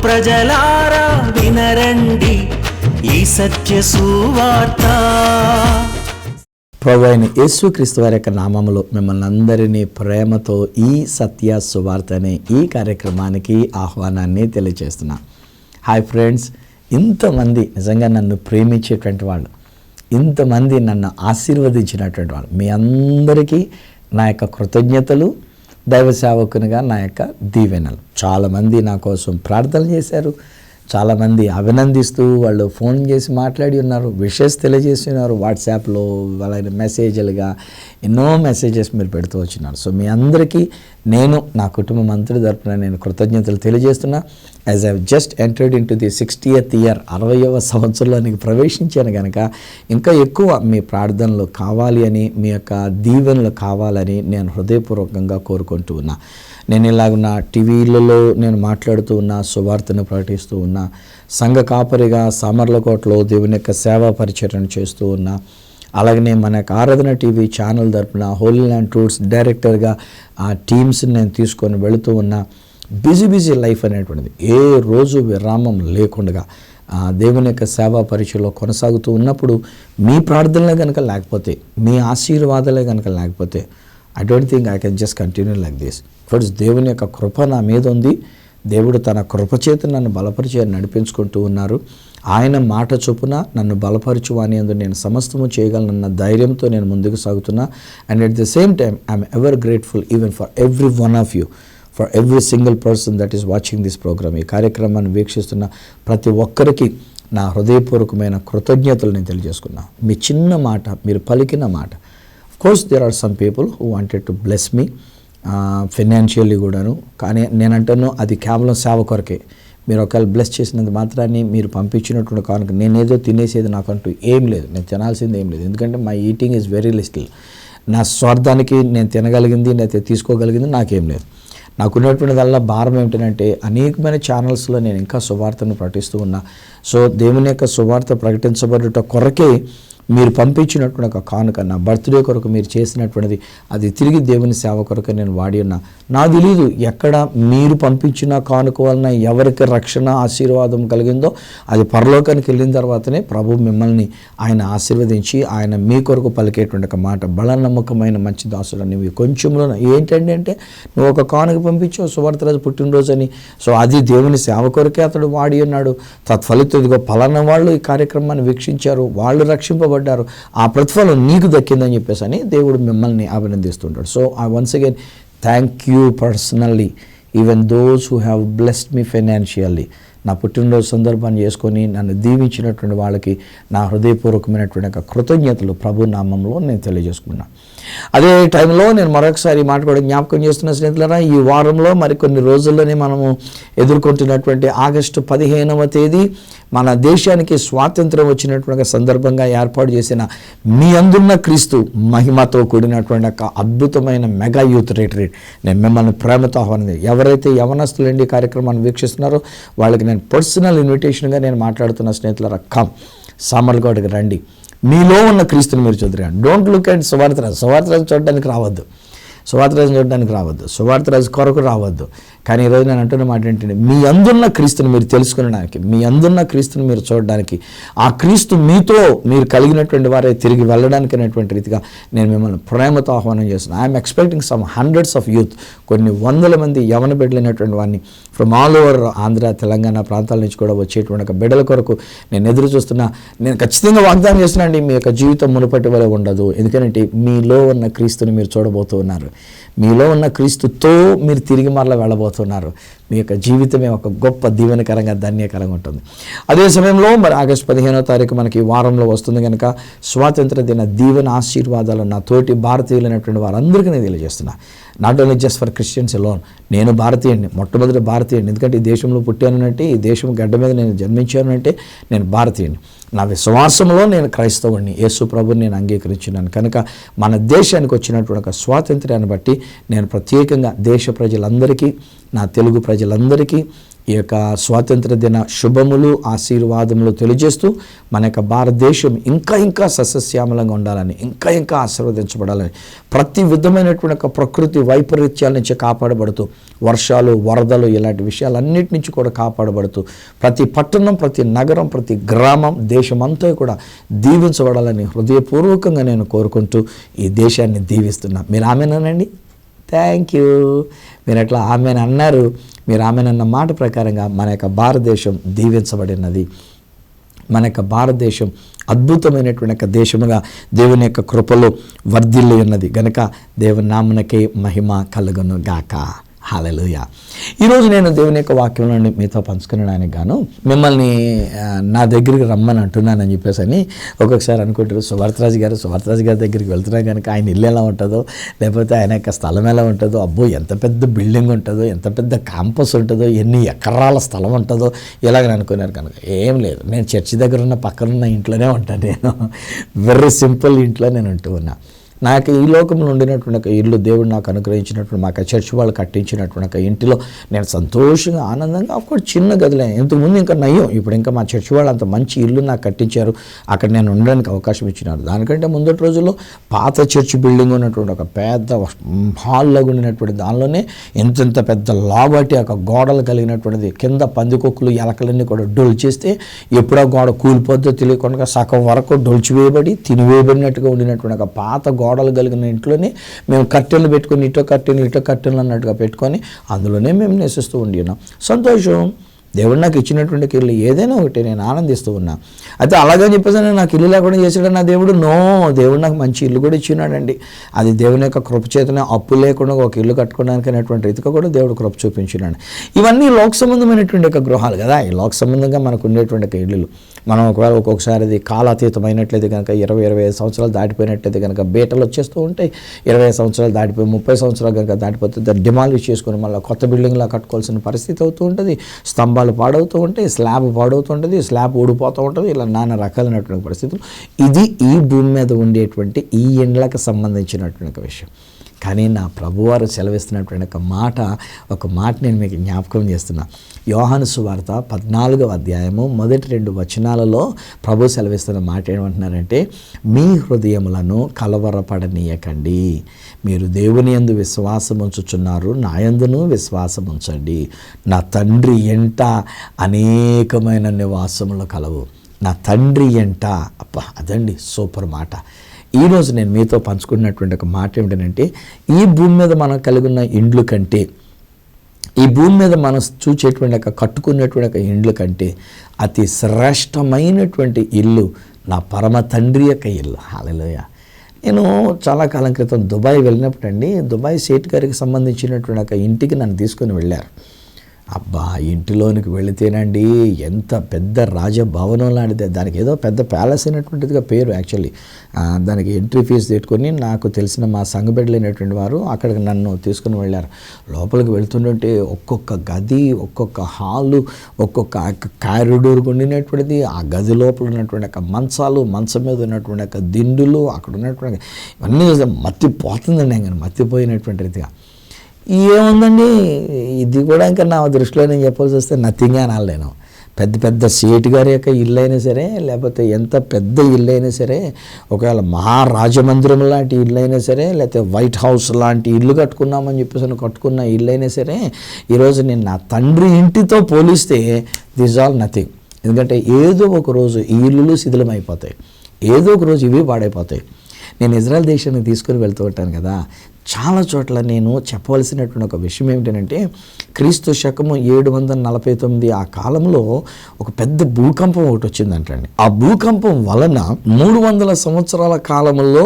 ప్రజలారా వినరండి ఈ సత్య సువార్త. ప్రభువైన యేసుక్రీస్తు వారి యొక్క నామములో మిమ్మల్ని అందరినీ ప్రేమతో ఈ సత్య సువార్త అనే ఈ కార్యక్రమానికి ఆహ్వానాన్ని తెలియజేస్తున్నా. హాయ్ ఫ్రెండ్స్, ఇంతమంది నిజంగా నన్ను ప్రేమించేటువంటి వాళ్ళు, ఇంతమంది నన్ను ఆశీర్వదించినటువంటి వాళ్ళు, మీ అందరికీ నా యొక్క కృతజ్ఞతలు, దైవ సేవకునిగా నా యొక్క దీవెనలు. చాలామంది నా కోసం ప్రార్థనలు చేశారు, చాలామంది అభినందిస్తూ వాళ్ళు ఫోన్ చేసి మాట్లాడి ఉన్నారు, విషెస్ తెలియజేసి ఉన్నారు, వాట్సాప్లో వాళ్ళ మెసేజ్లుగా ఎన్నో మెసేజెస్ మీరు పెడుతూ వచ్చినారు. సో మీ అందరికీ నేను నా కుటుంబం అంతటి తరపున నేను కృతజ్ఞతలు తెలియజేస్తున్నా. As I just entered in to the 60th year, 60వ సంవత్సరంలోనికి ప్రవేశించాను కనుక ఇంకా ఎక్కువ మీ ప్రార్థనలు కావాలి అని, మీ యొక్క దీవెనలు కావాలని నేను హృదయపూర్వకంగా కోరుకుంటూ ఉన్నా. నేను ఇలాగున్న టీవీలలో నేను మాట్లాడుతూ ఉన్నా, సువార్తను ప్రకటిస్తూ ఉన్నా, సంఘ కాపరిగా సామర్లకోటలో దేవుని యొక్క సేవా పరిచర్యను చేస్తూ ఉన్నా. అలాగనే మన యొక్క ఆరాధన టీవీ ఛానల్ తరపున హోలీ ల్యాండ్ టూర్స్ డైరెక్టర్గా ఆ టీమ్స్ని నేను తీసుకొని వెళుతూ ఉన్నా. బిజీ లైఫ్ అనేటువంటిది ఏ రోజు విరామం లేకుండా దేవుని యొక్క సేవా పరిచయలో కొనసాగుతూ ఉన్నప్పుడు మీ ప్రార్థనలే కనుక లేకపోతే, మీ ఆశీర్వాదాలే కనుక లేకపోతే, I don't think I can just continue like this. First దేవుని యొక్క కృప నా మీద ఉంది. దేవుడు తన కృపచేత నన్ను బలపరిచి నడిపించుకుంటూ ఉన్నారు. ఆయన మాట చొప్పున నన్ను బలపరచు అని అందు నేను సమస్తము చేయగలనన్న ధైర్యంతో నేను ముందుకు సాగుతున్నా. And at the same time I'm ever grateful even for every one of you, for every single person that is watching this programme. ఈ కార్యక్రమాన్ని వీక్షిస్తున్న ప్రతి ఒక్కరికి నా హృదయపూర్వకమైన కృతజ్ఞతలు నేను తెలియజేసుకున్నా. మీ చిన్న మాట, మీరు పలికిన మాట. Course there are some people who wanted to bless me financially కూడాను, కానీ నేనంటాను అది కేవలం సేవ కొరకే. మీరు ఒకవేళ బ్లెస్ చేసినంత మాత్రాన్ని మీరు పంపించినటువంటి కానుక నేనేదో తినేసేది నాకంటూ ఏం లేదు, నేను తినాల్సింది ఏం లేదు. ఎందుకంటే my eating is very little. నా స్వార్థానికి నేను తినగలిగింది, నేను తీసుకోగలిగింది నాకేం లేదు. నాకున్నటువంటిదల్లా భారం ఏమిటంటే అనేకమైన ఛానల్స్లో నేను ఇంకా సువార్తను ప్రకటిస్తూ ఉన్నా. సో దేవుని యొక్క సువార్త ప్రకటించబడుట కొరకే మీరు పంపించినటువంటి ఒక కానుక, నా బర్త్డే కొరకు మీరు చేసినటువంటిది, అది తిరిగి దేవుని సేవ కొరకు నేను వాడి ఉన్నా. నాకు తెలీదు ఎక్కడ మీరు పంపించిన కానుక వలన ఎవరికి రక్షణ ఆశీర్వాదం కలిగిందో, అది పరలోకానికి వెళ్ళిన తర్వాతనే ప్రభు మిమ్మల్ని ఆయన ఆశీర్వదించి ఆయన మీ కొరకు పలికేటువంటి ఒక మాట, బల నమ్మకమైన మంచి దాసుడు అనేవి కొంచెంలో ఏంటండి అంటే నువ్వు ఒక కానుక పంపించావు సువార్తరాజు పుట్టినరోజు అని. సో అది దేవుని సేవ కొరకే అతడు వాడి ఉన్నాడు. తత్ఫలితం ఇదిగో పలానా వాళ్ళు ఈ కార్యక్రమాన్ని వీక్షించారు, వాళ్ళు రక్షింపబడ్డారు, ఆ ప్రతిఫలం నీకు దక్కిందని చెప్పేసి అని దేవుడు మిమ్మల్ని అభినందిస్తుంటాడు. So I once again thank you personally even those who have blessed me financially. నా పుట్టినరోజు సందర్భాన్ని చేసుకొని నన్ను దీవించినటువంటి వాళ్ళకి నా హృదయపూర్వకమైనటువంటి ఒక కృతజ్ఞతలు ప్రభు నామంలో నేను తెలియజేసుకున్నాను. అదే టైంలో నేను మరొకసారి మాట కూడా జ్ఞాపకం చేస్తున్న స్నేహితులారా, ఈ వారంలో మరికొన్ని రోజుల్లోనే మనము ఎదుర్కొంటున్నటువంటి ఆగస్టు 15వ తేదీ మన దేశానికి స్వాతంత్రం వచ్చినటువంటి సందర్భంగా ఏర్పాటు చేసిన మీ అందున్న క్రీస్తు మహిమతో కూడినటువంటి ఒక అద్భుతమైన మెగా యూత్ రిట్రీట్ నేను మిమ్మల్ని ప్రేమతో ఆహ్వానం. ఎవరైతే యవనస్తులండి కార్యక్రమాన్ని వీక్షిస్తున్నారో వాళ్ళకి నేను పర్సనల్ ఇన్విటేషన్గా నేను మాట్లాడుతున్న స్నేహితులారా, కమ్ సామర్లకోటకి రండి, మీలో ఉన్న క్రీస్తుని మీరు చూద్దరండి. డోంట్ లుక్ అట్ సువార్తరాజు చూడడానికి రావద్దు, సువార్తరాజు చూడడానికి రావద్దు, సువార్తరాజు కొరకు రావద్దు. కానీ ఈరోజు నేను అంటున్న మాట ఏంటంటే మీ అందున్న క్రీస్తుని మీరు తెలుసుకునడానికి, మీ అందున్న క్రీస్తుని మీరు చూడడానికి, ఆ క్రీస్తు మీతో మీరు కలిగినటువంటి వారే తిరిగి వెళ్ళడానికి అనేటువంటి రీతిగా నేను మిమ్మల్ని ప్రేమతో ఆహ్వానం చేస్తున్నాను. I'm expecting some hundreds of youth, కొన్ని వందల మంది యవన బిడ్డలైనటువంటి వారిని from all over Andhra, Telangana ప్రాంతాల నుంచి కూడా వచ్చేటువంటి ఒక బిడ్డల కొరకు నేను ఎదురు చూస్తున్నా. నేను ఖచ్చితంగా వాగ్దానం చేస్తున్నానండి, మీ యొక్క జీవితం మునుపటి వల్ల ఉండదు. ఎందుకంటే మీలో ఉన్న క్రీస్తుని మీరు చూడబోతూ ఉన్నారు, మీలో ఉన్న క్రీస్తుతో మీరు తిరిగి మరలా వెళ్ళబోతున్నారు. మీ యొక్క జీవితమే ఒక గొప్ప దీవెనకరంగా ధన్యకరంగా ఉంటుంది. అదే సమయంలో మరి ఆగస్టు 15వ తారీఖు మనకి వారంలో వస్తుంది కనుక స్వాతంత్ర దిన దీవెన ఆశీర్వాదాలు నా తోటి భారతీయులైనటువంటి వారందరికీ నేను తెలియజేస్తున్నా. Not only just for Christians alone. నేను భారతీయుడిని, మొట్టమొదటి భారతీయుడిని. ఎందుకంటే ఈ దేశంలో పుట్టానంటే, ఈ దేశం గడ్డ మీద నేను జన్మించానంటే నేను భారతీయుడిని. నా విశ్వాసంలో నేను క్రైస్తవుడిని, యేసు ప్రభుని నేను అంగీకరించినాను కనుక మన దేశానికి వచ్చినటువంటి ఒక స్వాతంత్ర్యాన్ని బట్టి నేను ప్రత్యేకంగా దేశ ప్రజలందరికీ, నా తెలుగు ప్రజలందరికీ, ఈ యొక్క స్వాతంత్ర దిన శుభములు ఆశీర్వాదములు తెలియజేస్తూ మన యొక్క భారతదేశం ఇంకా ఇంకా సస్యశ్యామలంగా ఉండాలని, ఇంకా ఇంకా ఆశీర్వదించబడాలని, ప్రతి విధమైనటువంటి యొక్క ప్రకృతి వైపరీత్యాల నుంచి కాపాడబడుతూ, వర్షాలు వరదలు ఇలాంటి విషయాలన్నిటి నుంచి కూడా కాపాడబడుతూ, ప్రతి పట్టణం ప్రతి నగరం ప్రతి గ్రామం దేశమంతా కూడా దీవించబడాలని హృదయపూర్వకంగా నేను కోరుకుంటూ ఈ దేశాన్ని దీవిస్తున్నా. మీరు ఆమెనండి. Thank you. మీరు అట్లా ఆమెను అన్నారు. మీరు ఆమెనన్న మాట ప్రకారంగా మన యొక్క భారతదేశం దీవించబడినది. మన యొక్క భారతదేశం అద్భుతమైనటువంటి యొక్క దేశముగా దేవుని యొక్క కృపలో వర్ధిల్లి ఉన్నది గనుక దేవుని నామమునకే మహిమ కలుగును గాక. హల్లెలూయా. ఈరోజు నేను దేవుని యొక్క వాక్యంలోని మీతో పంచుకునడానికి గాను మిమ్మల్ని నా దగ్గరికి రమ్మని అంటున్నానని చెప్పేసి అని ఒక్కొక్కసారి అనుకుంటారు. సువార్తరాజు గారి దగ్గరికి వెళ్తున్నా కనుక ఆయన ఇల్లు ఎలా ఉంటుందో, లేకపోతే ఆయన యొక్క స్థలం ఎలా ఉంటుందో, అబ్బో ఎంత పెద్ద బిల్డింగ్ ఉంటుందో, ఎంత పెద్ద క్యాంపస్ ఉంటుందో, ఎన్ని ఎకరాల స్థలం ఉంటుందో ఇలాగని అనుకున్నారు. కనుక ఏం లేదు, నేను చర్చి దగ్గర ఉన్న పక్కనున్న ఇంట్లోనే ఉంటాను. నేను వెరీ సింపుల్ ఇంట్లో నేను ఉంటూ ఉన్నా. నాకు ఈ లోకంలో ఉండినటువంటి ఒక ఇల్లు దేవుడు నాకు అనుగ్రహించినటువంటి మా చర్చ్ వాళ్ళు కట్టించినటువంటి ఒక ఇంటిలో నేను సంతోషంగా ఆనందంగా అప్పుడు చిన్న గదిలే, ఇంతకుముందు ఇంకా నయ్యం, ఇప్పుడు ఇంకా మా చర్చ్ వాళ్ళు అంత మంచి ఇల్లు నాకు కట్టించారు, అక్కడ నేను ఉండడానికి అవకాశం ఇచ్చినారు. దానికంటే ముందటి రోజుల్లో పాత చర్చ్ బిల్డింగ్ ఉన్నటువంటి ఒక పెద్ద హాల్లో ఉండినటువంటి దానిలోనే ఎంతెంత పెద్ద లావాటి ఒక గోడలు కలిగినటువంటిది, కింద పందికొక్కులు ఎలకలన్నీ కూడా డొల్చేస్తే ఎప్పుడో గోడ కూలిపోద్దో తెలియకుండా సగం వరకు డొల్చివేయబడి తినివేయబడినట్టుగా ఉండినటువంటి ఒక పాత గోడలు కలిగిన ఇంట్లోనే మేము కట్టెలు పెట్టుకొని ఇటో కట్టెలు అన్నట్టుగా పెట్టుకొని అందులోనే మేము నివసిస్తూ ఉండినాం. సంతోషం. దేవుడు నాకు ఇచ్చినటువంటి ఇల్లు ఏదైనా ఒకటి నేను ఆనందిస్తూ ఉన్నా. అయితే అలాగని చెప్పేసి నాకు ఇల్లు లేకుండా చేశాడు నా దేవుడు. దేవుడు నాకు మంచి ఇల్లు కూడా ఇచ్చినాడండి. అది దేవుని యొక్క కృప చేతనే అప్పు లేకుండా ఒక ఇల్లు కట్టుకోవడానికి అనేటువంటి రీతిగా కూడా దేవుడు కృప చూపించినాడు. ఇవన్నీ లోక సంబంధమైనటువంటి యొక్క గృహాలు కదా. ఈ లోక సంబంధంగా మనకు ఉండేటువంటి ఇల్లులు మనం ఒకవేళ ఒక్కొక్కసారి అది కాలాతీతమైనట్లయితే కనుక 20-25 సంవత్సరాలు దాటిపోయినట్లయితే కనుక బేటలు వచ్చేస్తూ ఉంటాయి. 20 సంవత్సరాలు దాటిపోయి 30 సంవత్సరాలు కనుక దాటిపోతే దాన్ని డిమాలిష్ చేసుకుని మళ్ళీ కొత్త బిల్డింగ్లా కట్టుకోవాల్సిన పరిస్థితి అవుతూ ఉంటుంది. స్తంభాలు పాడవుతూ ఉంటాయి, స్లాబ్ పాడవుతూ ఉంటుంది, స్లాబ్ ఊడిపోతూ ఉంటుంది, ఇలా నానా రకాలైనటువంటి పరిస్థితులు. ఇది ఈ భూమి మీద ఉండేటువంటి ఈ ఇండ్లకు సంబంధించినటువంటి విషయం. కానీ నా ప్రభువారు సెలవిస్తున్నటువంటి ఒక మాట నేను మీకు జ్ఞాపకం చేస్తున్నా. యోహాను సువార్త 14వ అధ్యాయము మొదటి 2 వచనాలలో ప్రభు సెలవిస్తున్న మాట ఏమంటున్నారంటే, మీ హృదయములను కలవరపడనీయకండి, మీరు దేవుని యందు విశ్వాసం ఉంచుచున్నారు, నా యందును విశ్వాసం ఉంచండి. నా తండ్రి ఎంట అనేకమైన నివాసములు కలవు. నా తండ్రి ఎంట. అబ్బా, అదండి సూపర్ మాట. ఈరోజు నేను మీతో పంచుకున్నటువంటి ఒక మాట ఏమిటంటే, ఈ భూమి మీద మనం కలిగి ఉన్న ఇండ్లు కంటే, ఈ భూమి మీద మనం చూచేటువంటి ఒక కట్టుకున్నటువంటి ఒక ఇండ్లు కంటే అతి శ్రేష్టమైనటువంటి ఇల్లు నా పరమ తండ్రి యొక్క ఇల్లు. హల్లెలూయా. నేను చాలా కాలం క్రితం దుబాయ్ వెళ్ళినప్పుడు అండి, దుబాయ్ సేట్ గారికి సంబంధించినటువంటి ఒక ఇంటికి నన్ను తీసుకొని వెళ్ళారు. అబ్బా, ఇంటిలోనికి వెళితేనండి ఎంత పెద్ద రాజభవనం లాంటిది. దానికి ఏదో పెద్ద ప్యాలెస్ అయినటువంటిదిగా పేరు. యాక్చువల్లీ దానికి ఎంట్రీ ఫీజు పెట్టుకొని నాకు తెలిసిన మా సంఘబిడ్డలైనటువంటి వారు అక్కడికి నన్ను తీసుకుని వెళ్ళారు. లోపలికి వెళ్తుంటే ఒక్కొక్క గది, ఒక్కొక్క హాలు, ఒక్కొక్క కారిడోర్ ఉండినటువంటిది. ఆ గది లోపల ఉన్నటువంటి ఒక మంచాలు, మంచం మీద ఉన్నటువంటి ఒక దిండులు, అక్కడ ఉన్నటువంటి ఇవన్నీ మత్తిపోతుందండి. ఆయన మత్తిపోయినటువంటి రీతిగా ఏముందండి. ఇది కూడా ఇంకా నా దృష్టిలో నేను చెప్పాల్సి వస్తే నథింగ్ అనాలి నేను. పెద్ద పెద్ద సేటు గారి యొక్క ఇల్లు అయినా సరే, లేకపోతే ఎంత పెద్ద ఇల్లు అయినా సరే, ఒకవేళ మహారాజమందిరం లాంటి ఇల్లు అయినా సరే, లేకపోతే వైట్ హౌస్ లాంటి ఇల్లు కట్టుకున్నామని చెప్పేసి కట్టుకున్న ఇల్లు అయినా సరే, ఈరోజు నేను నా తండ్రి ఇంటితో పోలిస్తే దిస్ ఆల్ నథింగ్. ఎందుకంటే ఏదో ఒక రోజు ఈ ఇల్లులు శిథిలమైపోతాయి, ఏదో ఒక రోజు ఇవి పాడైపోతాయి. నేను ఇజ్రాయెల్ దేశానికి తీసుకుని వెళ్తూ ఉంటాను కదా, చాలా చోట్ల నేను చెప్పవలసినటువంటి ఒక విషయం ఏమిటంటే, క్రీస్తు శకము 749 ఆ కాలంలో ఒక పెద్ద భూకంపం ఒకటి వచ్చిందంటండి. ఆ భూకంపం వలన 300 సంవత్సరాల కాలంలో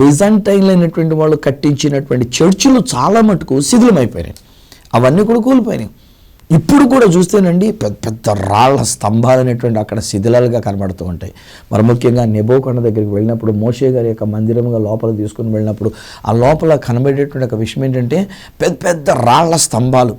బిజంటైన్లు అయినటువంటి వాళ్ళు కట్టించినటువంటి చర్చిలు చాలా మటుకు శిథిలమైపోయినాయి. అవన్నీ కూడా కూలిపోయినాయి. ఇప్పుడు కూడా చూస్తేనండి పెద్ద పెద్ద రాళ్ల స్తంభాలు అనేటువంటి అక్కడ శిథిలాలుగా కనబడుతూ ఉంటాయి. మరి ముఖ్యంగా నెబో కొండ దగ్గరికి వెళ్ళినప్పుడు, మోషే గారి యొక్క మందిరంగా లోపల తీసుకుని వెళ్ళినప్పుడు ఆ లోపల కనబడేటువంటి ఒక విషయం ఏంటంటే పెద్ద పెద్ద రాళ్ల స్తంభాలు,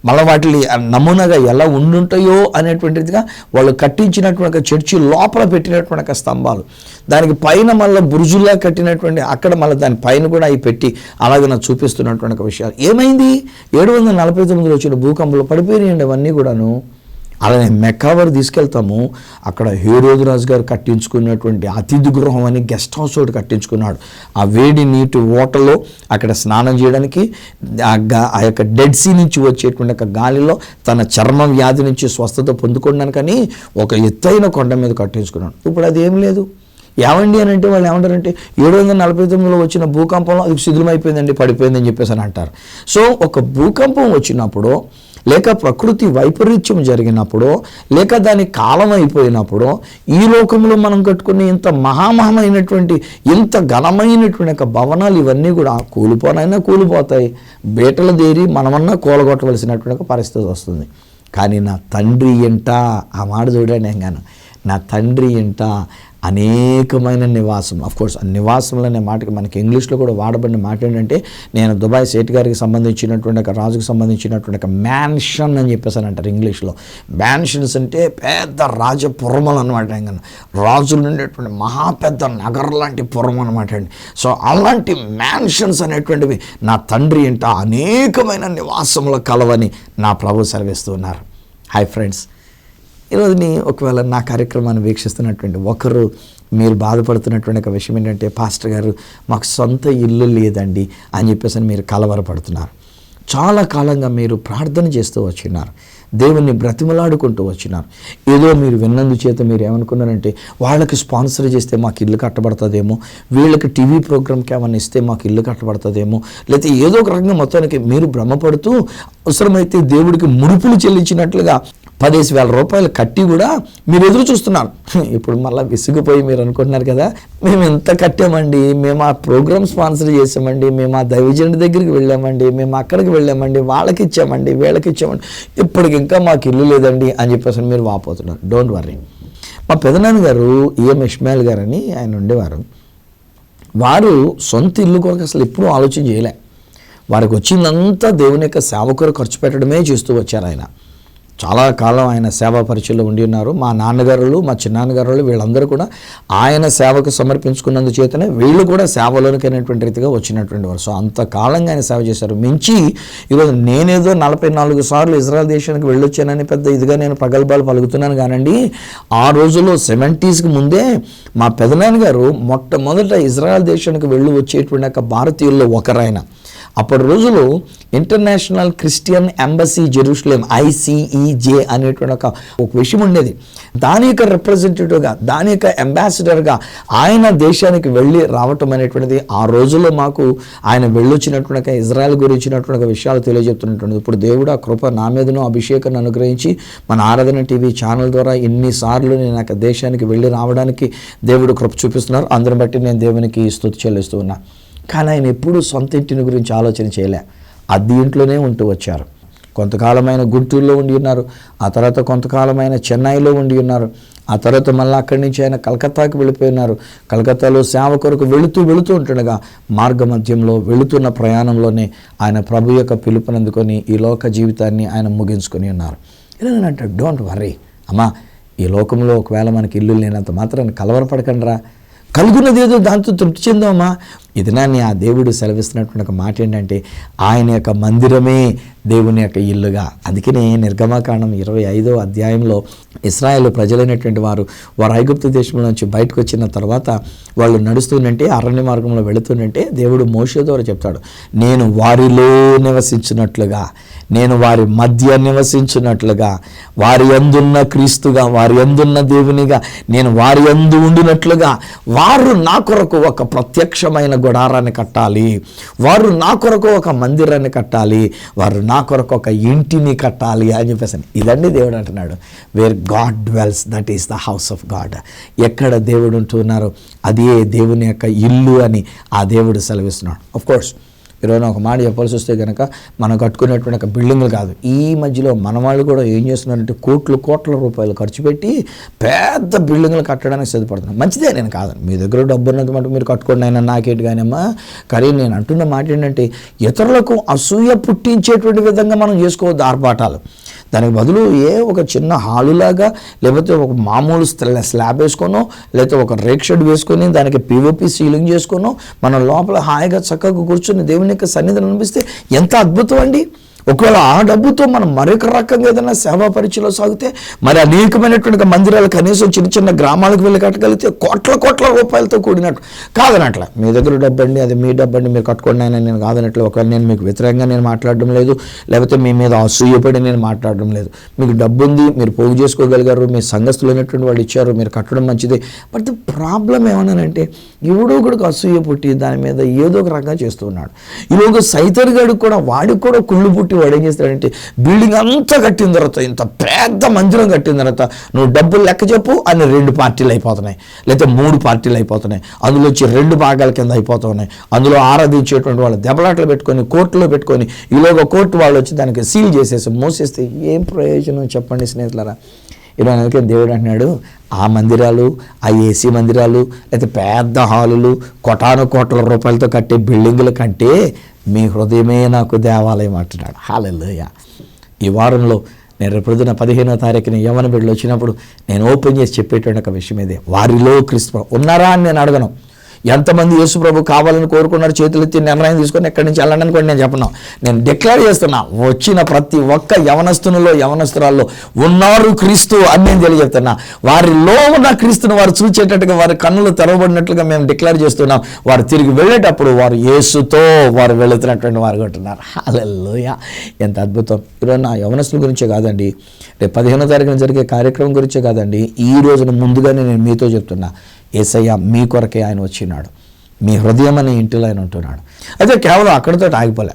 మళ్ళీ వాటిని నమూనాగా ఎలా ఉండుంటాయో అనేటువంటిదిగా వాళ్ళు కట్టించినటువంటి చర్చి లోపల పెట్టినటువంటి స్తంభాలు, దానికి పైన మళ్ళీ బురుజుల్లా కట్టినటువంటి అక్కడ మళ్ళీ దాని పైన కూడా అవి పెట్టి అలాగే నాకు చూపిస్తున్నటువంటి విషయాలు. ఏమైంది? 749లో వచ్చిన భూకంపంలో పడిపోయినాయండి అవన్నీ కూడాను. అలానే మెక్కా వరకు తీసుకెళ్తాము. అక్కడ హేరోదు రాజు గారు కట్టించుకున్నటువంటి అతిథి గృహం అని గెస్ట్ హౌస్ ఒకటి కట్టించుకున్నాడు. ఆ వేడి నీటి ఓటలో అక్కడ స్నానం చేయడానికి, ఆ యొక్క డెడ్ సీ నుంచి వచ్చేటువంటి ఒక గాలిలో తన చర్మ వ్యాధి నుంచి స్వస్థత పొందుకోవడానికని ఒక ఎత్తైన కొండ మీద కట్టించుకున్నాడు. ఇప్పుడు అది ఏం లేదు. ఏమండి అని అంటే వాళ్ళు ఏమంటారంటే 749లో వచ్చిన భూకంపంలో అది శిథిలమైపోయిందండి, పడిపోయిందని చెప్పేసి అని అంటారు. సో ఒక భూకంపం వచ్చినప్పుడు, లేక ప్రకృతి వైపరీత్యం జరిగినప్పుడు, లేక దాని కాలం అయిపోయినప్పుడు ఈ లోకంలో మనం కట్టుకునే ఇంత మహామహమైనటువంటి ఇంత ఘనమైనటువంటి భవనాలు ఇవన్నీ కూడా కూలిపోతాయి. బేటలు దేరి మనమన్నా కూలగొట్టవలసినటువంటి పరిస్థితి వస్తుంది. కానీ నా తండ్రి ఇంట, ఆ మాట చూడండి ఎంగాను, నా తండ్రి ఇంట అనేకమైన నివాసం. అఫ్కోర్స్ ఆ నివాసంలో అనే మాటకి మనకి ఇంగ్లీష్లో కూడా వాడబడిన మాట ఏంటంటే, నేను దుబాయ్ సేట్ గారికి సంబంధించినటువంటి ఒక రాజుకు సంబంధించినటువంటి ఒక మ్యాన్షన్ అని చెప్పేసి అని అంటారు ఇంగ్లీష్లో. మ్యాన్షన్స్ అంటే పెద్ద రాజపురములు అనమాట. ఇంకా రాజులు ఉండేటువంటి మహా పెద్ద నగరం లాంటి పురం అనమాట అండి. సో అలాంటి మ్యాన్షన్స్ అనేటువంటివి నా తండ్రి ఇంట అనేకమైన నివాసముల కలవని నా ప్రభు సెలవిస్తూ ఉన్నారు. హాయ్ ఫ్రెండ్స్, ఈరోజుని ఒకవేళ నా కార్యక్రమాన్ని వీక్షిస్తున్నటువంటి ఒకరు మీరు బాధపడుతున్నటువంటి ఒక విషయం ఏంటంటే, పాస్టర్ గారు మాకు సొంత ఇల్లు లేదండి అని చెప్పేసి మీరు కలవరపడుతున్నారు. చాలా కాలంగా మీరు ప్రార్థన చేస్తూ వచ్చినారు, దేవుణ్ణి బ్రతిమలాడుకుంటూ వచ్చినారు. ఏదో మీరు విన్నందు చేత మీరు ఏమనుకున్నారంటే, వాళ్ళకి స్పాన్సర్ చేస్తే మాకు ఇల్లు కట్టబడుతుందేమో, వీళ్ళకి టీవీ ప్రోగ్రామ్కి ఏమైనా ఇస్తే మాకు ఇల్లు కట్టబడుతుందేమో, లేకపోతే ఏదో ఒక రకంగా మొత్తానికి మీరు భ్రమపడుతూ అవసరమైతే దేవుడికి ముడుపులు చెల్లించినట్లుగా 15,000 రూపాయలు కట్టి కూడా మీరు ఎదురు చూస్తున్నారు. ఇప్పుడు మళ్ళీ విసిగిపోయి మీరు అనుకుంటున్నారు కదా, మేము ఎంత కట్టామండి, మేము ఆ ప్రోగ్రామ్ స్పాన్సర్ చేసామండి, మేము ఆ దైవజనుడి దగ్గరికి వెళ్ళామండి, మేము అక్కడికి వెళ్ళామండి, వాళ్ళకి ఇచ్చామండి, వీళ్ళకి ఇచ్చామండి, ఇప్పటికి ఇంకా మాకు ఇల్లు లేదండి అని చెప్పేసి మీరు వాపోతున్నారు. Don't worry. మా పెదనాన్న గారు ఈఎం ఇస్మాయిల్ గారు అని ఆయన ఉండేవారు. వారు సొంత ఇల్లు కొరకు అసలు ఎప్పుడూ ఆలోచన చేయలే. వారికి వచ్చిందంతా దేవుని యొక్క సేవ కొరకు ఖర్చు పెట్టడమే చేస్తూ వచ్చారు. ఆయన చాలా కాలం ఆయన సేవా పరిచయంలో ఉండి ఉన్నారు. మా నాన్నగారులు, మా చిన్నాన్నగారులు వీళ్ళందరూ కూడా ఆయన సేవకు సమర్పించుకున్నందు చేతనే వీళ్ళు కూడా సేవలోనికి అయినటువంటి రీతిగా వచ్చినటువంటి వారు. సో అంతకాలంగా ఆయన సేవ చేశారు. మించి ఈరోజు నేనేదో 44 సార్లు ఇజ్రాయెల్ దేశానికి వెళ్ళొచ్చానని పెద్ద ఇదిగా నేను ప్రగల్భాలు పలుకుతున్నాను కానండి, ఆ రోజుల్లో 70s ముందే మా పెదనాన్నగారు మొట్టమొదట ఇజ్రాయెల్ దేశానికి వెళ్ళి వచ్చేటువంటి ఒక భారతీయుల్లో ఒకరైన. అప్పటి రోజులు international Christian embassy Jerusalem, ICEJ అనేటువంటి ఒక విషయం ఉండేది. దాని యొక్క రిప్రజెంటేటివ్గా, దాని యొక్క అంబాసిడర్గా ఆయన దేశానికి వెళ్ళి రావటం అనేటువంటిది ఆ రోజుల్లో మాకు ఆయన వెళ్ళొచ్చినటువంటి ఇజ్రాయెల్ గురించినటువంటి విషయాలు తెలియజెప్తున్నటువంటిది. ఇప్పుడు దేవుడు ఆ కృప నా మీదను అభిషేకాన్ని అనుగ్రహించి మన ఆరాధన టీవీ ఛానల్ ద్వారా ఎన్నిసార్లు నేను ఆ దేశానికి వెళ్ళి రావడానికి దేవుడు కృప చూపిస్తున్నారు. అందరిని బట్టి నేను దేవునికి స్తుతి చెల్లిస్తూ ఉన్నా. కానీ ఆయన ఎప్పుడూ సొంత ఇంటిని గురించి ఆలోచన చేయలే. అద్దె ఇంట్లోనే ఉంటూ వచ్చారు. కొంతకాలమైన గుంటూరులో ఉండి ఉన్నారు, ఆ తర్వాత కొంతకాలమైన చెన్నైలో ఉండి ఉన్నారు, ఆ తర్వాత మళ్ళీ అక్కడి నుంచి ఆయన కలకత్తాకి వెళ్ళిపోయి ఉన్నారు. కలకత్తాలో సేవ కొరకు వెళుతూ ఉంటుండగా మార్గ మధ్యంలో వెళుతున్న ప్రయాణంలోనే ఆయన ప్రభు యొక్క పిలుపునందుకొని ఈ లోక జీవితాన్ని ఆయన ముగించుకొని ఉన్నారు. ఇలా నేను అంటే, డోంట్ వర్రీ అమ్మా, ఈ లోకంలో ఒకవేళ మనకి ఇల్లు లేనంత మాత్రాన్ని కలవరపడకండి రా, కలుగున్నది ఏదో దాంతో తృప్తి చెందామా. ఇదినాన్ని ఆ దేవుడు సెలవిస్తున్నటువంటి ఒక మాట ఏంటంటే, ఆయన యొక్క మందిరమే దేవుని యొక్క ఇల్లుగా. అందుకనే నిర్గమకాండం 25వ అధ్యాయంలో ఇశ్రాయేలు ప్రజలైనటువంటి వారు ఐగుప్తు దేశంలో నుంచి బయటకు వచ్చిన తర్వాత వాళ్ళు నడుస్తుందంటే, అరణ్య మార్గంలో వెళుతుందంటే దేవుడు మోషే ద్వారా చెప్తాడు, నేను వారిలో నివసించినట్లుగా, నేను వారి మధ్య నివసించినట్లుగా, వారి యందున్న క్రీస్తుగా, వారి యందున్న దేవునిగా నేను వారి యందు ఉండినట్లుగా వారు నా కొరకు ఒక ప్రత్యక్షమైన గుడారాన్ని కట్టాలి, వారు నా కొరకు ఒక మందిరాన్ని కట్టాలి, వారు నా కొరకు ఒక ఇంటిని కట్టాలి అని చెప్పేసి. ఇదండి దేవుడు అంటున్నాడు. Where God dwells, that is the house of God. ఎక్కడ దేవుడు ఉంటున్నారో అదే దేవుని యొక్క ఇల్లు అని ఆ దేవుడు సెలవిస్తున్నాడు. ఆఫ్ కోర్స్ ఈరోజు ఒక మాట చెప్పాల్సి వస్తే కనుక మనం కట్టుకునేటువంటి ఒక బిల్డింగ్లు కాదు, ఈ మధ్యలో మన వాళ్ళు కూడా ఏం చేస్తున్నారంటే కోట్ల రూపాయలు ఖర్చు పెట్టి పెద్ద బిల్డింగ్లు కట్టడానికి సిద్ధపడుతున్నారు. మంచిదే, నేను కాదని, మీ దగ్గర డబ్బు ఉన్నంత మటు మీరు కట్టుకోండి అయినా నాకేంటి కానమ్మా. కానీ నేను అంటున్న మాట ఏంటంటే ఇతరులకు అసూయ పుట్టించేటువంటి విధంగా మనం చేసుకోవద్దు ఆర్భాటాలు. దానికి బదులు ఒక చిన్న హాలులాగా, లేకపోతే ఒక మామూలు స్లాబ్ వేసుకోనో, లేకపోతే ఒక రేక్ షెడ్ వేసుకొని దానికి పిఓపి సీలింగ్ చేసుకోనో మనం లోపల హాయిగా చక్కగా కూర్చొని దేవుని యొక్క సన్నిధిని అనిపిస్తే ఎంత అద్భుతం అండి. ఒకవేళ ఆ డబ్బుతో మనం మరొక రకంగా ఏదైనా సేవా పరిచయలో సాగితే మరి అనేకమైనటువంటి మందిరాలు కనీసం చిన్న గ్రామాలకు వెళ్ళి కట్టగలిగితే కోట్ల రూపాయలతో కూడినట్టు. కాదనట్ల, మీ దగ్గర డబ్బు అండి, అది మీ డబ్బు అండి, మీరు కట్టుకోండి అని నేను కాదనట్లు. ఒకవేళ నేను మీకు వ్యతిరేకంగా నేను మాట్లాడడం లేదు, లేకపోతే మీ మీద అసూయపడి నేను మాట్లాడడం లేదు. మీకు డబ్బు ఉంది, మీరు పోగు చేసుకోగలిగారు, మీ సంఘస్థులు అయినటువంటి వాళ్ళు ఇచ్చారు, మీరు కట్టడం మంచిదే. బట్ ద ప్రాబ్లం ఏమన్నానంటే ఎవడో ఒకడికి అసూయ పుట్టి దాని మీద ఏదో ఒక రకంగా చేస్తూ ఉన్నాడు. ఈలోగా సైతర్ గడికి కూడా వాడికి కూడా కుళ్ళు పుట్టి వాడు ఏం చేస్తాడంటే బిల్డింగ్ అంతా కట్టిన తర్వాత, ఇంత పెద్ద మందిరం కట్టిన తర్వాత నువ్వు డబ్బులు లెక్క చెప్పు అని 2 పార్టీలు అయిపోతున్నాయి, లేకపోతే 3 పార్టీలు అయిపోతున్నాయి. అందులో వచ్చి 2 భాగాల కింద అయిపోతున్నాయి. అందులో ఆరాధించేటువంటి వాళ్ళు దెబ్బలాట్లు పెట్టుకొని కోర్టులో పెట్టుకొని ఈలోగా కోర్టు వాళ్ళు వచ్చి దానికి సీల్ చేసేసి మోసేస్తే ఏం ప్రయోజనం చెప్పండి స్నేహితులారా. ఈరోజు అందుకే దేవుడు అంటున్నాడు, ఆ మందిరాలు, ఆ ఏసీ మందిరాలు, లేకపోతే పెద్ద హాలులు, కోట్ల రూపాయలతో కట్టే బిల్డింగుల కంటే మీ హృదయమే నాకు దేవాలయం అంటున్నాడు. హల్లెలూయా. ఈ వారంలో నేను రేపొద్దున 15వ తారీఖున యవ్వన బిడ్డలు వచ్చినప్పుడు నేను ఓపెన్ చేసి చెప్పేటువంటి ఒక విషయం ఇదే. వారిలో క్రీస్తు ఉన్నారా అని నేను అడగను. ఎంతమంది యేసు ప్రభు కావాలని కోరుకున్నారు చేతులు ఎత్తి నిర్ణయం తీసుకొని ఎక్కడి నుంచి వెళ్ళండి అనుకోండి నేను చెప్పను. నేను డిక్లేర్ చేస్తున్నా, వచ్చిన ప్రతి ఒక్క యవనస్తురాల్లో ఉన్నారు క్రీస్తు అని నేను తెలియజేస్తున్నా. వారిలో ఉన్న క్రీస్తును వారు చూచేటట్టుగా, వారి కన్నులు తెరవబడినట్లుగా మేము డిక్లేర్ చేస్తున్నాం. వారు తిరిగి వెళ్ళేటప్పుడు వారు యేసుతో వారు వెళుతున్నటువంటి వారు ఉంటున్నారు. హల్లెలూయా. ఎంత అద్భుతం. ఈరోజు నా యవనస్తుల గురించే కాదండి, రేపు 15వ తారీఖున జరిగే కార్యక్రమం గురించే కాదండి, ఈ రోజున ముందుగానే నేను మీతో చెప్తున్నా, యేసయ్య మీ కొరకే ఆయన వచ్చినాడు, మీ హృదయం అనే ఇంటిలో ఆయన ఉంటున్నాడు. అయితే కేవలం అక్కడితో ఆగిపోలే.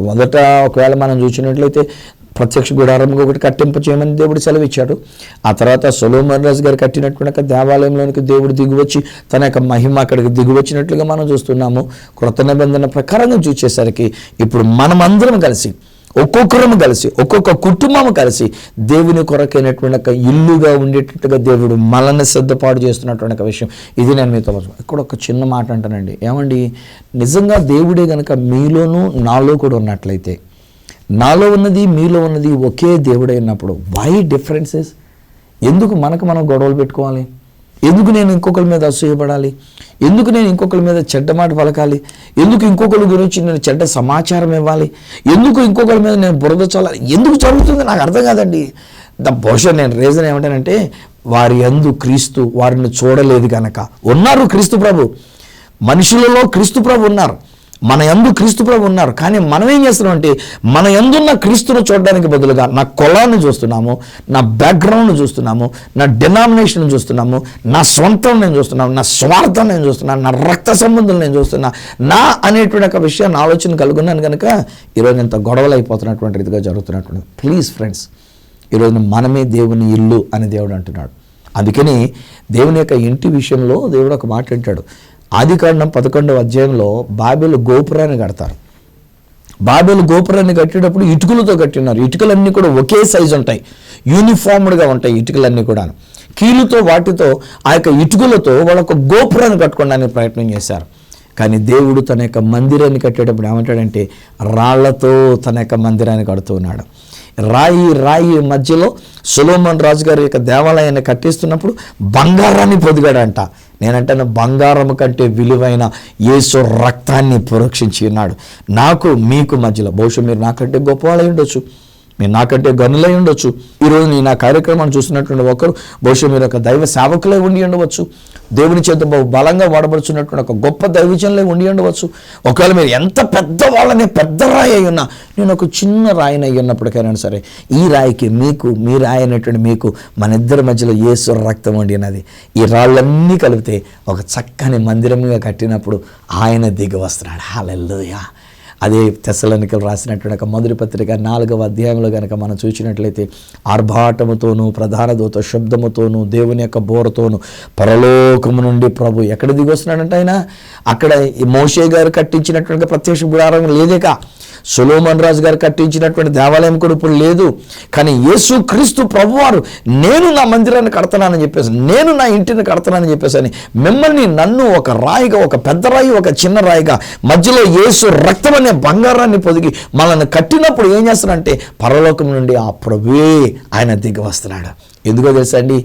మొదట ఒకవేళ మనం చూసినట్లయితే ప్రత్యక్ష గుడారంగా ఒకటి కట్టింప చేయమని దేవుడు సెలవిచ్చాడు. ఆ తర్వాత సొలొమోన్ రాజు గారు కట్టినటువంటి దేవాలయంలోనికి దేవుడు దిగివచ్చి తన యొక్క మహిమ అక్కడికి దిగివచ్చినట్లుగా మనం చూస్తున్నాము. కృత నిబంధన ప్రకారంగా చూసేసరికి ఇప్పుడు మనమందరం కలిసి, ఒక్కొక్కరము కలిసి, ఒక్కొక్క కుటుంబం కలిసి దేవుని కొరకైనటువంటి ఒక ఇల్లుగా ఉండేటట్టుగా దేవుడు మనల్ని సిద్ధపాటు చేస్తున్నటువంటి ఒక విషయం ఇది. నేను మీతో ఇక్కడ ఒక చిన్న మాట అంటానండి. ఏమండి, నిజంగా దేవుడే కనుక మీలోనూ నాలో కూడా ఉన్నట్లయితే, నాలో ఉన్నది మీలో ఉన్నది ఒకే దేవుడే ఉన్నప్పుడు వై డిఫరెన్సెస్? ఎందుకు మనకు మనం గొడవలు పెట్టుకోవాలి? ఎందుకు నేను ఇంకొకరి మీద అసూయపడాలి? ఎందుకు నేను ఇంకొకరి మీద చెడ్డ మాట పలకాలి? ఎందుకు ఇంకొకరి గురించి నేను చెడ్డ సమాచారం ఇవ్వాలి? ఎందుకు ఇంకొకరి మీద నేను బురద చల్లాలి? ఎందుకు జరుగుతుంది నాకు అర్థం కాదండి. బహుశా నేను రీజన్ ఏమంటానంటే, వారి యందు క్రీస్తు వారిని చూడలేదు కనుక. ఉన్నారు క్రీస్తు ప్రభు, మనుషులలో క్రీస్తు ప్రభు ఉన్నారు, మన యందు క్రీస్తు ప్రభు ఉన్నారు. కానీ మనం ఏం చేస్తున్నాం అంటే, మన యందున్న క్రీస్తును చూడడానికి బదులుగా నా కులాన్ని చూస్తున్నాము, నా బ్యాక్గ్రౌండ్ను చూస్తున్నాము, నా డినామినేషన్ చూస్తున్నాము, నా సొంతం నేను చూస్తున్నాను, నా స్వార్థం నేను చూస్తున్నాను, నా రక్త సంబంధం నేను చూస్తున్నా, నా అనేటువంటి ఒక విషయాన్ని ఆలోచన కలుగున్నాను కనుక ఈరోజు ఇంత గొడవలు అయిపోతున్నటువంటి రీతిగా జరుగుతున్నటువంటి. ప్లీజ్ ఫ్రెండ్స్, ఈరోజు మనమే దేవుని ఇల్లు అని దేవుడు అంటున్నాడు. అందుకని దేవుని యొక్క ఇంటి విషయంలో దేవుడు ఒక మాట అంటాడు. ఆదికాండం 11వ అధ్యాయంలో బాబెలు గోపురాన్ని కడతారు. బాబెలు గోపురాన్ని కట్టేటప్పుడు ఇటుకలతో కట్టినారు. ఇటుకలన్నీ కూడా ఒకే సైజు ఉంటాయి, యూనిఫామ్డ్గా ఉంటాయి ఇటుకలన్నీ కూడా. కీలుతో వాటితో ఆ యొక్క ఇటుకలతో వాళ్ళు ఒక గోపురాన్ని కట్టుకోవడానికి ప్రయత్నం చేశారు. కానీ దేవుడు తన యొక్క మందిరాన్ని కట్టేటప్పుడు ఏమంటాడంటే, రాళ్లతో తన యొక్క మందిరాన్ని కడుతూ ఉన్నాడు. రాయి మధ్యలో సొలొమోన్ రాజు గారి యొక్క దేవాలయాన్ని కట్టిస్తున్నప్పుడు బంగారాన్ని పొదిగాడంట. నేనంటాను, బంగారం కంటే విలువైన యేసు రక్తాన్ని పురక్షించి ఉన్నాడు. నాకు మీకు మధ్యలో బహుశా మీరు నాకంటే గొప్పవాళ్ళై ఉండొచ్చు, మీరు నాకంటే గనులై ఉండొచ్చు. ఈరోజు నేను నా కార్యక్రమాన్ని చూస్తున్నటువంటి ఒకరు బహుశా మీరు ఒక దైవ సేవకులై ఉండి ఉండవచ్చు, దేవుని చేత బహు బలంగా వాడబడుచున్నటువంటి ఒక గొప్ప దైవజనులై ఉండి ఉండవచ్చు. ఒకవేళ మీరు ఎంత పెద్ద వాళ్ళని, పెద్ద రాయి అయి ఉన్నా, నేను ఒక చిన్న రాయిని అయి ఉన్నప్పటికైనా సరే, ఈ రాయికి మీకు, మీ రాయి అనేటువంటి మీకు, మన ఇద్దరి మధ్యలో యేసు రక్తం ఉండి ఉన్నది. ఈ రాళ్ళన్నీ కలిపితే ఒక చక్కని మందిరంగా కట్టినప్పుడు ఆయన దిగి వస్తున్నాడు. హల్లెలూయా. అదే తెస్సలోనికలు రాసినటువంటి ఒక మొదటి పత్రిక 4వ అధ్యాయంలో కనుక మనం చూసినట్లయితే ఆర్భాటముతోనూ ప్రధాన దూత శబ్దముతోనూ దేవుని యొక్క బోరతోనూ పరలోకము నుండి ప్రభు ఎక్కడ దిగి వస్తున్నాడంటే ఆయన అక్కడ మోషే గారు కట్టించినటువంటి ప్రత్యక్ష గుడారం లేదేక, సొలొమోను రాజు గారు కట్టించినటువంటి దేవాలయం కూడా ఇప్పుడు లేదు. కానీ యేసు క్రీస్తు ప్రభువారు నేను నా మందిరాన్ని కడతానని చెప్పేసి, నేను నా ఇంటిని కడతానని చెప్పేసి అని మిమ్మల్ని నన్ను ఒక రాయిగా, ఒక పెద్ద రాయి ఒక చిన్న రాయిగా మధ్యలో యేసు రక్తం అనే బంగారాన్ని పొదిగి మనల్ని కట్టినప్పుడు ఏం చేస్తాడంటే పరలోకం నుండి ఆ ప్రభువే ఆయన దిగి వస్తున్నాడు. ఎందుకో తెలుసా అండి,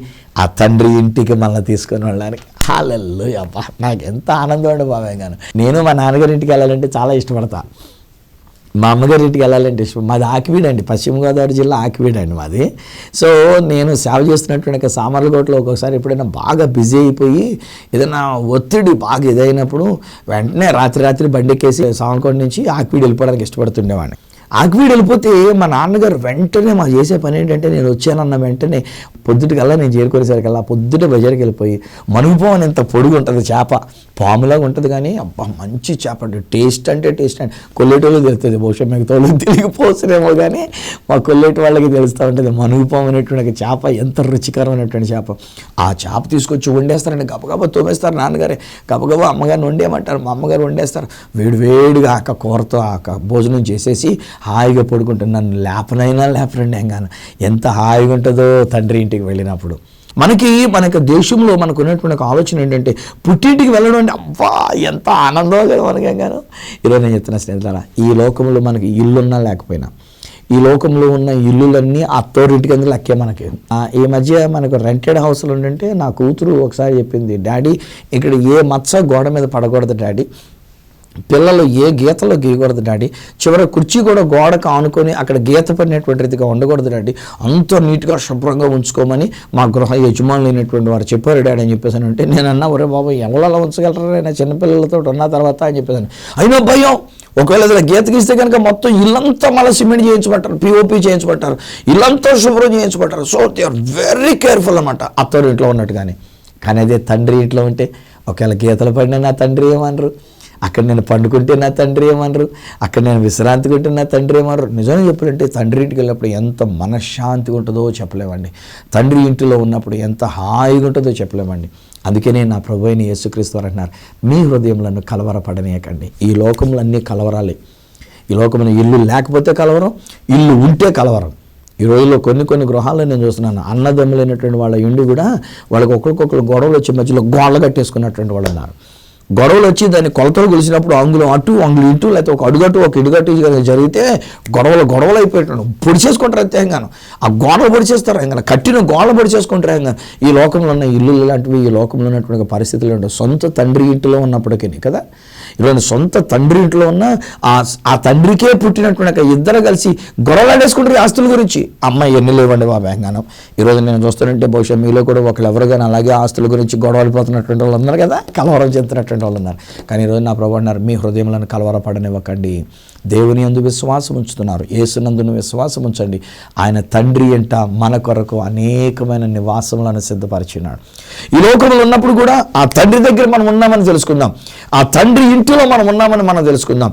ఆ తండ్రి ఇంటికి మనల్ని తీసుకొని వెళ్ళడానికి. హల్లెలూయా! అబ్బా, నాకు ఎంత ఆనందం అండి బాబాయ్ గాను. నేను మా నాన్నగారి ఇంటికి వెళ్ళాలంటే చాలా ఇష్టపడతా. మా అమ్మగారి ఇంటికి వెళ్ళాలంటే ఇష్టం. మాది ఆకివీడు అండి, పశ్చిమ గోదావరి జిల్లా ఆకివీడు అండి మాది. సో నేను సేవ చేస్తున్నటువంటి సామర్లకోటలో ఒక్కొక్కసారి ఎప్పుడైనా బాగా బిజీ అయిపోయి ఏదైనా ఒత్తిడి బాగా ఇదైనప్పుడు వెంటనే రాత్రి బండి ఎక్కేసి సామర్లకోట నుంచి ఆకివీడు వెళ్ళిపోవడానికి ఇష్టపడుతుండేవాడిని. ఆకివీడు వెళ్ళిపోతే మా నాన్నగారు వెంటనే మా చేసే పని ఏంటంటే, నేను వచ్చానన్న వెంటనే పొద్దుటికల్లా నేను చేరుకునేసరికల్లా పొద్దుట బజార్కి వెళ్ళిపోయి మనుగుపోవని ఎంత పొడుగు ఉంటుంది చేప, పాములాగా ఉంటుంది కానీ అబ్బా మంచి చేప అండి. టేస్ట్ అంటే టేస్ట్ అండి. కొల్లేటోళ్ళు తెలుస్తుంది, బహుశా మిగతా వాళ్ళు తెలియకపోవచ్చునేమో కానీ మా కొల్లేటి వాళ్ళకి తెలుస్తూ ఉంటుంది మనుగుపోము అనేటువంటి చేప ఎంత రుచికరమైనటువంటి చేప. ఆ చేప తీసుకొచ్చి వండేస్తారండి, గబగబా తోమేస్తారు నాన్నగారే, గబగబా అమ్మగారిని వండేయమంటారు, మా అమ్మగారు వండేస్తారు. వేడిగా కూరతో భోజనం చేసేసి హాయిగా పడుకుంటాను. నన్ను లేపనండి ఎంగాను. ఎంత హాయిగా ఉంటుందో తండ్రి ఇంటికి వెళ్ళినప్పుడు. మనకి దేశంలో మనకు ఉన్నటువంటి ఒక ఆలోచన ఏంటంటే పుట్టింటికి వెళ్ళడం అంటే అబ్బా ఎంత ఆనందం కదా మనకేగాను. ఈరోజు నేను చెప్తున్నా స్నేహితులారా, ఈ లోకంలో మనకి ఇల్లున్నా లేకపోయినా ఈ లోకంలో ఉన్న ఇల్లులన్నీ అత్తోరింటికి అందులో లెక్కే మనకి. ఈ మధ్య మనకు రెంటెడ్ హౌస్లు ఉంటే నా కూతురు ఒకసారి చెప్పింది, డాడీ ఇక్కడ ఏ మచ్చ గోడ మీద పడకూడదు డాడీ, పిల్లలు ఏ గీతలో గీయకూడదు డాడీ, చివరి కుర్చీ కూడా గోడకు ఆనుకొని అక్కడ గీత పడినటువంటి రీతిగా ఉండకూడదు డాడీ, అంత నీట్గా శుభ్రంగా ఉంచుకోమని మా గృహ యజమానులు అయినటువంటి వారు చెప్పారు డాడీ అని చెప్పేసాను. అంటే నేను అన్నా, ఒరే బాబు ఎవరలా ఉంచగలరా చిన్నపిల్లలతో ఉన్న తర్వాత అని చెప్పేసాను. అయినా భయం, ఒకవేళ ఏదైనా గీత గీస్తే కనుక మొత్తం ఇల్లంతా మళ్ళీ సిమెంట్ చేయించబట్టారు, పిఓపి చేయించబట్టారు, ఇల్లంతా శుభ్రం చేయించబట్టారు. So they are very careful అన్నమాట అత్తోరు ఇంట్లో ఉన్నట్టుగానే. కానీ అదే తండ్రి ఇంట్లో ఉంటే ఒకవేళ గీతలు పడినా నా తండ్రి ఏమనరు, అక్కడ నేను పండుకుంటే నా తండ్రి ఏమనరు, అక్కడ నేను విశ్రాంతిగా ఉంటే నా తండ్రి ఏమనరు. నిజంగా చెప్పాలంటే తండ్రి ఇంటికి వెళ్ళినప్పుడు ఎంత మనశ్శాంతిగా ఉంటుందో చెప్పలేమండి. తండ్రి ఇంటిలో ఉన్నప్పుడు ఎంత హాయిగా ఉంటుందో చెప్పలేమండి. అందుకనే నా ప్రభు అయిన యేసుక్రీస్తు వారు అంటున్నారు, మీ హృదయములను కలవరపడనీయకండి. ఈ లోకంలో అన్నీ కలవరాలి. ఈ లోకంలో ఇల్లు లేకపోతే కలవరం, ఇల్లు ఉంటే కలవరం. ఈ రోజుల్లో కొన్ని గృహాల్లో నేను చూస్తున్నాను, అన్నదమ్ములైనటువంటి వాళ్ళ ఇండి కూడా వాళ్ళకి ఒకరికొకరు గొడవలు వచ్చి మధ్యలో గోడలు కట్టేసుకున్నటువంటి వాళ్ళు ఉన్నారు. గొడవలు వచ్చి దాన్ని కొలతలు కొలిసినప్పుడు అంగుళం అటు అంగుళం ఇటు, లేకపోతే ఒక అడుగట్టు ఒక ఇడుగట్టు జరిగితే గొడవలు అయిపోయాడు పొడిచేసుకుంటారు. అంతే ఎంగాను ఆ గోడలు పొడిచేస్తారు, ఎంగా కట్టిన గోడలు పొడిచేసుకుంటారు. ఎంగా ఈ లోకంలో ఉన్న ఇల్లు లాంటివి, ఈ లోకంలో ఉన్నటువంటి పరిస్థితులు ఉంటాయి. సొంత తండ్రి ఇంటిలో ఉన్నప్పటికీ కదా, ఈరోజు సొంత తండ్రి ఇంట్లో ఉన్న ఆ తండ్రికే పుట్టినటువంటి ఇద్దరు కలిసి గొడవలాడేసుకుంటారు ఆస్తుల గురించి. అమ్మాయి ఎన్ని లేవండి బాబా ఎంగానం. ఈరోజు నేను చూస్తానంటే బహుశా మీలో కూడా ఒకళ్ళు ఎవరు కానీ అలాగే ఆస్తుల గురించి గొడవలిపోతున్నటువంటి వాళ్ళు ఉన్నారు కదా, కలవరం చెందుతున్నటువంటి వాళ్ళు ఉన్నారు. కానీ ఈరోజు నా ప్రభు అన్నారు, మీ హృదయములను కలవరపడనివ్వకండి, దేవుని యందు విశ్వాసం ఉంచుతున్నారు, యేసునందును విశ్వాసం ఉంచండి. ఆయన తండ్రి ఎంట మన కొరకు అనేకమైన నివాసములను సిద్ధపరిచినాడు. ఈ లోకంలో ఉన్నప్పుడు కూడా ఆ తండ్రి దగ్గర మనం ఉన్నామని తెలుసుకుందాం, ఆ తండ్రి ఇంటిలో మనం ఉన్నామని మనం తెలుసుకుందాం.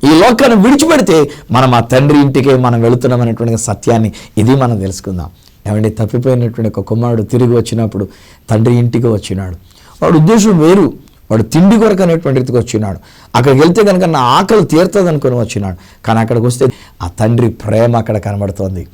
ఈ లోకాన్ని విడిచిపెడితే మనం ఆ తండ్రి ఇంటికే మనం వెళుతున్నాం అనేటువంటి సత్యాన్ని ఇది మనం తెలుసుకుందాం. ఏమంటే తప్పిపోయినటువంటి ఒక కుమారుడు తిరిగి వచ్చినప్పుడు తండ్రి ఇంటికి వచ్చినాడు. వాడు ఉద్దేశం వేరు, వాడు తిండి కొరకు అనేటువంటి రీతికి వచ్చినాడు. అక్కడికి వెళ్తే కనుక నా ఆకలి తీరుతుంది అనుకుని వచ్చినాడు. కానీ అక్కడికి వస్తే ఆ తండ్రి ప్రేమ అక్కడ కనబడుతోంది,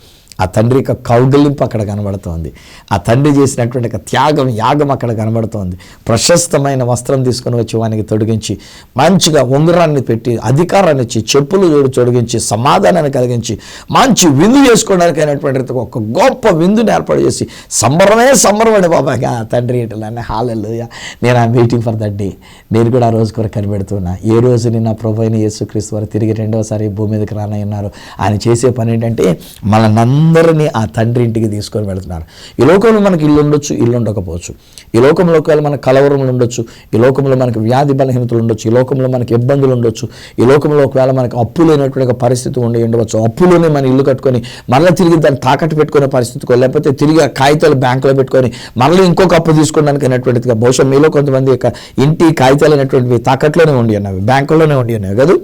ఆ తండ్రి యొక్క కౌగిలింపు అక్కడ కనబడుతోంది, ఆ తండ్రి చేసినటువంటి యాగం అక్కడ కనబడుతోంది. ప్రశస్తమైన వస్త్రం తీసుకొని వచ్చి వానికి తొడిగించి, మంచిగా ఉంగరాన్ని పెట్టి, అధికారాన్ని ఇచ్చి, చెప్పులు తొడిగించి, సమాధానాన్ని కలిగించి, మంచి విందు చేసుకోవడానికి అయినటువంటి ఒక గొప్ప విందుని ఏర్పాటు చేసి సంబరమే బాబాగా తండ్రి ఏంటంటే హల్లెలూయా. నేను I waiting for that day. నేను కూడా ఆ రోజు కొరకు కనిపెడుతున్నా. ఏ రోజు నా ప్రభు అయిన యేసుక్రీస్తు వారు తిరిగి రెండవసారి భూమి మీదకి రానయ్యున్నారు. ఆయన చేసే పని ఏంటంటే అందరినీ ఆ తండ్రి ఇంటికి తీసుకొని వెళుతున్నారు. ఈ లోకంలో మనకి ఇల్లు ఉండొచ్చు, ఇల్లు ఉండకపోవచ్చు. ఈ లోకంలో ఒకవేళ మనకు కలవరములు ఉండొచ్చు, ఈ లోకంలో మనకు వ్యాధి బలహీనతలు ఉండొచ్చు, ఈ లోకంలో మనకి ఇబ్బందులు ఉండొచ్చు, ఈ లోకంలో ఒకవేళ మనకు అప్పు లేనటువంటి పరిస్థితి ఉండవచ్చు. అప్పులోనే మన ఇల్లు కట్టుకొని మళ్ళీ తిరిగి దాన్ని తాకట్టు పెట్టుకునే పరిస్థితికో, లేకపోతే తిరిగి ఆ కాగితాలు బ్యాంకులో పెట్టుకొని మళ్ళీ ఇంకొక అప్పు తీసుకోవడానికి అనేటువంటిదిగా బహుశా మీలో కొంతమంది యొక్క ఇంటి కాగితాలు అనేటువంటివి తాకట్లోనే ఉండి ఉన్నవి, బ్యాంకుల్లోనే ఉండి ఉన్నవి కదా.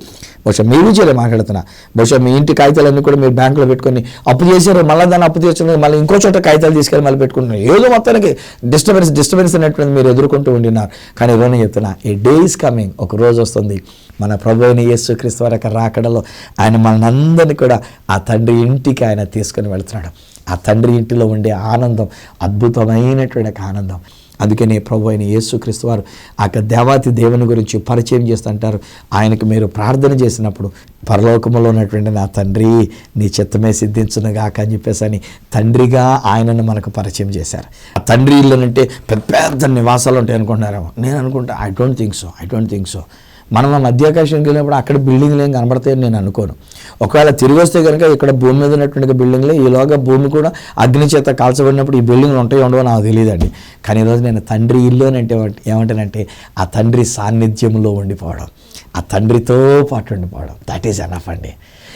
బహుశా మీ విజయాలే మాట్లాడుతున్నా. బహుశా మీ ఇంటి కాగితాలన్నీ కూడా మీరు బ్యాంకులో పెట్టుకొని అప్పు చేశారు, మళ్ళీ దాన్ని అప్పు తీర్చడానికి మళ్ళీ ఇంకో చోట కాగితాలు తీసుకెళ్ళి మళ్ళీ పెట్టుకుంటున్నారు. ఏదో మొత్తానికి డిస్టర్బెన్స్ అనేటువంటి మీరు ఎదుర్కొంటూ ఉండినారు. కానీ ఈరోజు చెప్తున్నా, ఏ డే ఈజ్ కమింగ్, ఒక రోజు వస్తుంది మన ప్రభు అయిన యేసుక్రీస్తు వారి యొక్క రాకడలో ఆయన మనందరినీ కూడా ఆ తండ్రి ఇంటికి ఆయన తీసుకొని వెళ్తున్నాడు. ఆ తండ్రి ఇంటిలో ఉండే ఆనందం అద్భుతమైనటువంటి ఆనందం. అందుకని ప్రభు అయిన యేసుక్రీస్తు వారు ఆ దేవాతి దేవుని గురించి పరిచయం చేస్తుంటారు. ఆయనకు మీరు ప్రార్థన చేసినప్పుడు పరలోకములో ఉన్నటువంటి నా తండ్రి నీ చిత్తమే సిద్ధించునుగాక అని చెప్పేసి అని తండ్రిగా ఆయనను మనకు పరిచయం చేశారు. ఆ తండ్రి ఇల్లునంటే పెద్ద పెద్ద నివాసాలు ఉంటాయి అనుకుంటున్నారేమో. నేను అనుకుంటా ఐ డోంట్ థింక్ సో. మనం ఆ మధ్యాకాశానికి వెళ్ళినప్పుడు అక్కడ బిల్డింగ్లు ఏం కనబడతాయని నేను అనుకోను. ఒకవేళ తిరిగి వస్తే కనుక ఇక్కడ భూమి మీద ఉన్నటువంటి బిల్డింగ్లే, ఈలోగా భూమి కూడా అగ్ని చేత కాల్చబడినప్పుడు ఈ బిల్డింగ్లు ఉంటాయో ఉండవో నాకు తెలియదండి. కానీ ఈరోజు నేను తండ్రి ఇల్లు అని అంటే ఏమంటానంటే ఆ తండ్రి సాన్నిధ్యంలో ఉండిపోవడం, ఆ తండ్రితో పాటు ఉండిపోవడం, దట్ ఈజ్ ఎనఫ్ అండి.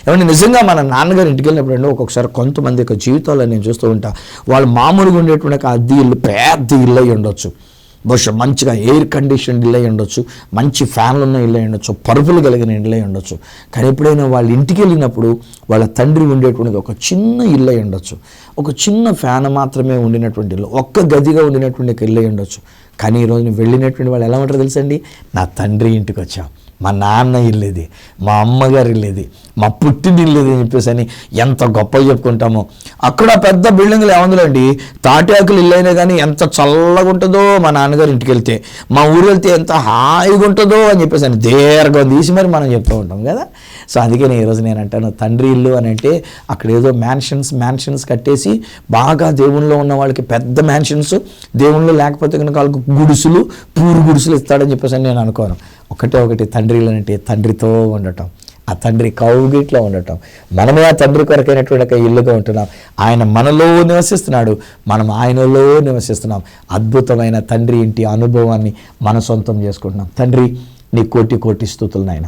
ఏమంటే నిజంగా మన నాన్నగారు ఇంటికి వెళ్ళినప్పుడు ఒక్కొక్కసారి కొంతమంది యొక్క జీవితాల్లో నేను చూస్తూ ఉంటా, వాళ్ళు మామూలుగా ఉండేటువంటి అద్దె ఇల్లు పెద్ద ఇల్లు అయి ఉండొచ్చు, బహుశా మంచిగా ఎయిర్ కండిషన్ ఇల్లు అయి ఉండొచ్చు, మంచి ఫ్యాన్లు ఉన్న ఇల్లు అయి ఉండొచ్చు, పరుపులు కలిగిన ఇల్లు అయి ఉండొచ్చు. కానీ ఎప్పుడైనా వాళ్ళ ఇంటికి వెళ్ళినప్పుడు వాళ్ళ తండ్రి ఉండేటువంటిది ఒక చిన్న ఇల్లు అయి ఉండొచ్చు, ఒక చిన్న ఫ్యాన్ మాత్రమే ఉండినటువంటి ఇల్లు, ఒక్క గదిగా ఉండినటువంటి ఇల్లు అయి ఉండొచ్చు. కానీ ఈరోజు వెళ్ళినటువంటి వాళ్ళు ఎలా ఉంటారో తెలుసండి, నా తండ్రి ఇంటికి వచ్చాం, మా నాన్న ఇల్లు ఇది, మా అమ్మగారి ఇల్లు ఇది, మా పుట్టిన ఇల్లు ఇది అని చెప్పేసి అని ఎంత గొప్పగా చెప్పుకుంటామో. అక్కడ పెద్ద బిల్డింగ్లు ఏముందండి, తాటాకులు ఇల్లు అయినా కానీ ఎంత చల్లగా ఉంటుందో మా నాన్నగారు ఇంటికి వెళ్తే, మా ఊరు వెళ్తే ఎంత హాయిగా ఉంటుందో అని చెప్పేసి అని దీర్ఘం తీసి మరి మనం చెప్తూ ఉంటాం కదా. సో అందుకని ఈరోజు నేను అంటాను, తండ్రి ఇల్లు అని అంటే అక్కడ ఏదో మ్యాన్షన్స్ కట్టేసి బాగా దేవుళ్ళలో ఉన్న వాళ్ళకి పెద్ద మ్యాన్షన్స్, దేవుళ్ళు లేకపోతే కనుక వాళ్ళకి గుడుసులు, పూరు గుడుసులు ఇస్తాడని చెప్పేసి అని నేను అనుకోను. ఒకటి తండ్రి ఇల్లు అంటే తండ్రితో ఉండటం, ఆ తండ్రి కౌగిట్లో ఉండటం. మనమే ఆ తండ్రి కొరకైనటువంటి ఇల్లుగా ఉంటున్నాం. ఆయన మనలో నివసిస్తున్నాడు, మనం ఆయనలో నివసిస్తున్నాం. అద్భుతమైన తండ్రి ఇంటి అనుభవాన్ని మన సొంతం చేసుకుంటున్నాం. తండ్రి నీ కోటి స్తుతులు నాయన.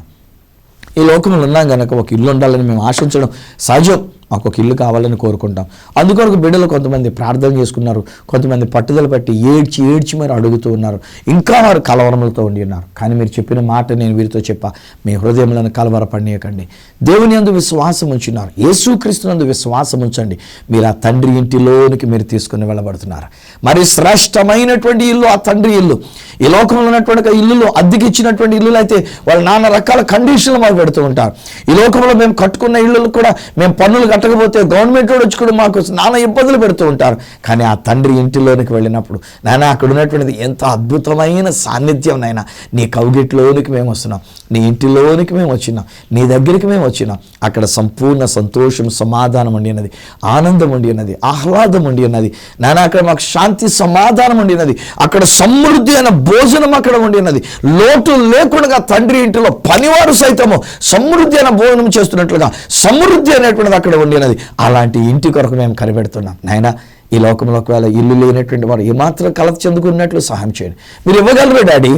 ఈ లోకంలో ఉన్నాం కనుక ఒక ఇల్లు ఉండాలని మేము ఆశించడం సహజం. మాకు ఒక ఇల్లు కావాలని కోరుకుంటాం. అందుకొరకు బిడ్డలు కొంతమంది ప్రార్థన చేసుకున్నారు, కొంతమంది పట్టుదల పట్టి ఏడ్చి మరి అడుగుతూ ఉన్నారు, ఇంకా వారు కలవరములతో ఉండి ఉన్నారు. కానీ మీరు చెప్పిన మాట నేను వీరితో చెప్పా, మీ హృదయములను కలవరపడనీయకండి. దేవుని యందు విశ్వాసం ఉంచున్నారు, యేసుక్రీస్తునందు విశ్వాసం ఉంచండి. మీరు ఆ తండ్రి ఇంటిలోనికి మీరు తీసుకుని వెళ్ళబడుతున్నారు. మరి శ్రేష్టమైనటువంటి ఇల్లు ఆ తండ్రి ఇల్లు. ఈ లోకంలో ఉన్నటువంటి ఇల్లులు, అద్దెకి ఇచ్చినటువంటి ఇల్లులు అయితే వాళ్ళు నానా రకాల కండిషన్లు మాకు పెడుతూ ఉంటారు. ఈ లోకంలో మేము కట్టుకున్న ఇళ్ళు కూడా మేము పన్నులు కట్టకపోతే గవర్నమెంట్ వచ్చి కూడా మాకు నానా ఇబ్బందులు పెడుతూ ఉంటారు. కానీ ఆ తండ్రి ఇంటిలోనికి వెళ్ళినప్పుడు నాయన అక్కడ ఉన్నటువంటిది ఎంత అద్భుతమైన సాన్నిధ్యం. నాయన నీ కౌగిట్లోనికి మేము వస్తున్నాం, నీ ఇంటిలోనికి మేము వచ్చినాం, నీ దగ్గరికి మేము వచ్చినాం. అక్కడ సంపూర్ణ సంతోషం, సమాధానం ఉండి ఉన్నది, ఆనందం ఉండి ఉన్నది, ఆహ్లాదం ఉండి ఉన్నది. నాయన అక్కడ మాకు శాంతి సమాధానం ఉండి ఉన్నది, అక్కడ సమృద్ధి అయిన భోజనం అక్కడ ఉండి ఉన్నది. లోటు లేకుండా తండ్రి ఇంటిలో పనివారు సైతము సమృద్ధి అయిన భోజనం చేస్తున్నట్లుగా సమృద్ధి అనేటువంటిది అక్కడ ఉండినది. అలాంటి ఇంటి కొరకు మేము కనిపెడుతున్నాం. నాయన ఈ లోకంలో ఒకవేళ ఇల్లు లేనటువంటి వారు ఏమాత్రం కలత చెందుకున్నట్లు సహాయం చేయండి. మీరు ఇవ్వగలరు డాడీ.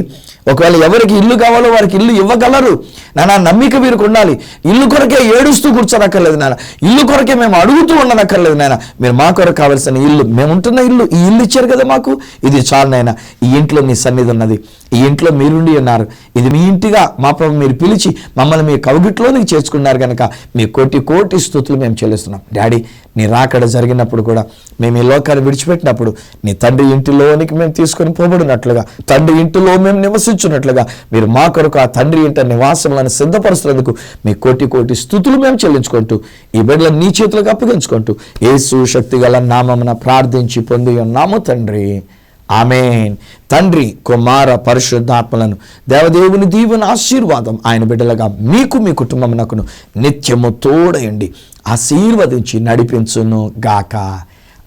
ఒకవేళ ఎవరికి ఇల్లు కావాలో వారికి ఇల్లు ఇవ్వగలరు. నాన్న నమ్మిక వీరికి ఉండాలి. ఇల్లు కొరకే ఏడుస్తూ కూర్చోనక్కర్లేదు నాన్న, ఇల్లు కొరకే మేము అడుగుతూ ఉండనక్కర్లేదు నాయన. మీరు మా కొరకు కావాల్సిన ఇల్లు, మేము ఉంటున్న ఇల్లు, ఈ ఇల్లు ఇచ్చారు కదా మాకు, ఇది చాలు నాయన. ఈ ఇంట్లో మీ సన్నిధి ఉన్నది, ఈ ఇంట్లో మీరుండి ఉన్నారు, ఇది మీ ఇంటిగా మా ప్రభు మీరు పిలిచి మమ్మల్ని మీ కౌగిట్లోనికి చేర్చుకున్నారు కనుక మీ కోటి స్తుతులు మేము చెల్లిస్తున్నాం. డాడీ నీ రాకడ జరిగినప్పుడు కూడా మేము ఈ లోకాన్ని విడిచిపెట్టినప్పుడు నీ తండ్రి ఇంటిలోనికి మేము తీసుకొని పోబడినట్లుగా, తండ్రి ఇంటిలో మేము నివసించున్నట్లుగా మీరు మా కొరకు ఆ తండ్రి ఇంట నివాసములను సిద్ధపరుస్తున్నందుకు మీ కోటి స్తుతులు మేము చెల్లించుకుంటూ ఈ బిడ్డలను నీ చేతులకు అప్పగించుకుంటూ యేసు శక్తి గల నామమున ప్రార్థించి పొంది ఉన్నాము తండ్రి, ఆమేన్. తండ్రి కుమార పరిశుద్ధాత్మలను దేవదేవుని దీవెన ఆశీర్వాదం ఆయన బిడ్డలుగా మీకు మీ కుటుంబమునకును నిత్యము తోడయండి ఆశీర్వదించి నడిపించును గాక.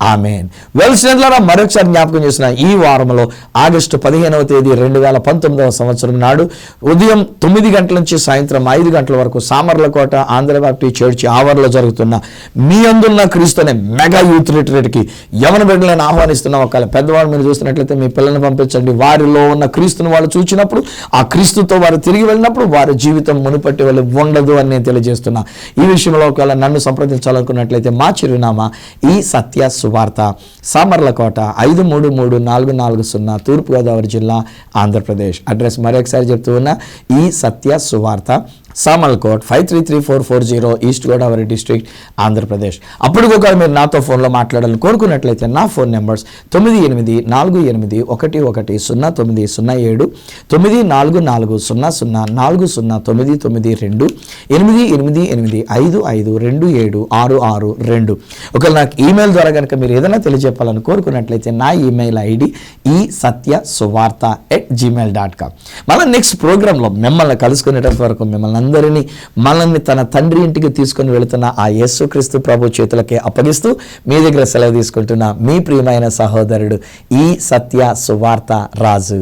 ఆమేన్. వెల్సినర్లారా మరొకసారి జ్ఞాపకం చేసిన ఈ వారంలో ఆగస్టు 15వ తేదీ 2019వ సంవత్సరం నాడు ఉదయం 9 గంటల నుంచి సాయంత్రం 5 గంటల వరకు సామర్లకోట ఆంధ్ర బాప్టిస్ట్ చర్చ్ ఆవరణలో జరుగుతున్న మీ అందున్న క్రీస్తు అనే మెగా యూత్ రిట్రీట్కి యవన బిడ్డలను ఆహ్వానిస్తున్నాం. ఒకవేళ పెద్దవాళ్ళు మీరు చూస్తున్నట్లయితే మీ పిల్లల్ని పంపించండి. వారిలో ఉన్న క్రీస్తును వాళ్ళు చూచినప్పుడు, ఆ క్రీస్తుతో వారు తిరిగి వెళ్ళినప్పుడు వారి జీవితం మునుపట్టి వాళ్ళు ఉండదు అని నేను తెలియజేస్తున్నా. ఈ విషయంలో ఒకవేళ నన్ను సంప్రదించాలనుకున్నట్లయితే మా చిరునామా ఈ సత్య సువార్త, సామర్లకోట 533440, తూర్పుగోదావరి జిల్లా, ఆంధ్రప్రదేశ్. అడ్రస్ మరొకసారి చెప్తూ ఉన్నా, ఈ Satya Suvartha, Samalkot 533440, east Godavari district, Andhra Pradesh. అప్పుడు ఒకవేళ మీరు నాతో ఫోన్లో మాట్లాడాలని కోరుకున్నట్లయితే నా ఫోన్ నెంబర్స్ 9848110907, 9440040992, 8885527662. ఒకవేళ నాకు ఈమెయిల్ ద్వారా కనుక మీరు ఏదైనా తెలియజెప్పాలని కోరుకున్నట్లయితే నా ఈమెయిల్ ఐడి esatyasuvarta@gmail.com. మళ్ళీ నెక్స్ట్ ప్రోగ్రాంలో మిమ్మల్ని కలుసుకునేటంత వరకు మిమ్మల్ని అందరినీ మనల్ని తన తండ్రి ఇంటికి తీసుకొని వెళుతున్న ఆ యేసుక్రీస్తు ప్రభు చేతులకే అప్పగిస్తూ మీ దగ్గర సెలవు తీసుకుంటున్న మీ ప్రియమైన సహోదరుడు ఈ సత్య సువార్త రాజు.